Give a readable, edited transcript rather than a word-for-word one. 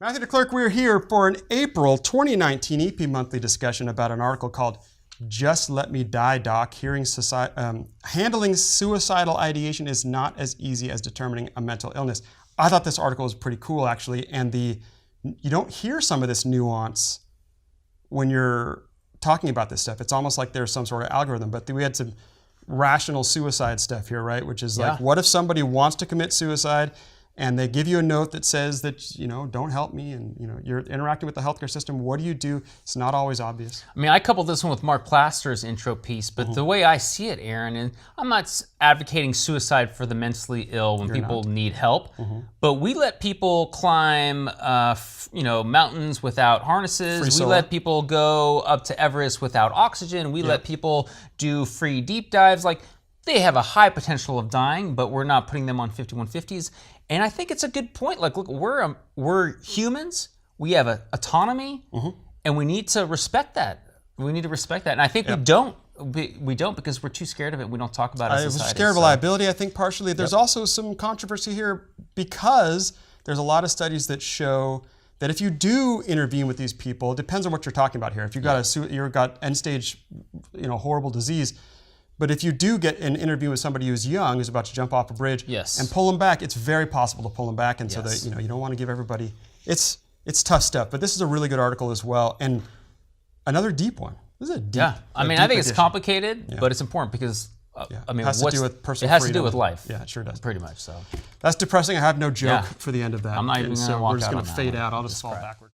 Matthew DeClerc, we're here for an April 2019 EP monthly discussion about an article called Just Let Me Die, Doc. Handling suicidal ideation is not as easy as determining a mental illness. I thought this article was pretty cool, actually, and you don't hear some of this nuance when you're talking about this stuff. It's almost like there's some sort of algorithm, but we had some rational suicide stuff here, right? Which is like, what if somebody wants to commit suicide and they give you a note that says that, don't help me, and you're interacting with the healthcare system? What do you do? It's not always obvious. I mean, I coupled this one with Mark Plaster's intro piece, but the way I see it, Aaron, and I'm not advocating suicide for the mentally ill when people need help, but we let people climb, mountains without harnesses. We let people go up to Everest without oxygen. We let people do free deep dives. Like, they have a high potential of dying, but we're not putting them on 5150s. And I think it's a good point. Like, look, we're humans. We have autonomy, and we need to respect that. We need to respect that. And I think we don't. We don't, because we're too scared of it. We don't talk about it as a society. We're scared of liability, I think, partially. There's also some controversy here because there's a lot of studies that show that if you do intervene with these people, it depends on what you're talking about here. If you've got end-stage, horrible disease, but if you do get an interview with somebody who's young, who's about to jump off a bridge, and pull them back, it's very possible to pull them back. And so that you don't want to give everybody. It's tough stuff. But this is a really good article as well, and another deep one. This is a deep. I mean, I think it's complicated, but it's important because I mean, it has to do with personal freedom. It has freedom. to do with life. Yeah, it sure does. Pretty much. So that's depressing. I have no joke for the end of that. I'm not even going to walk out on that. We're just going to fade out. I'll just fall backwards.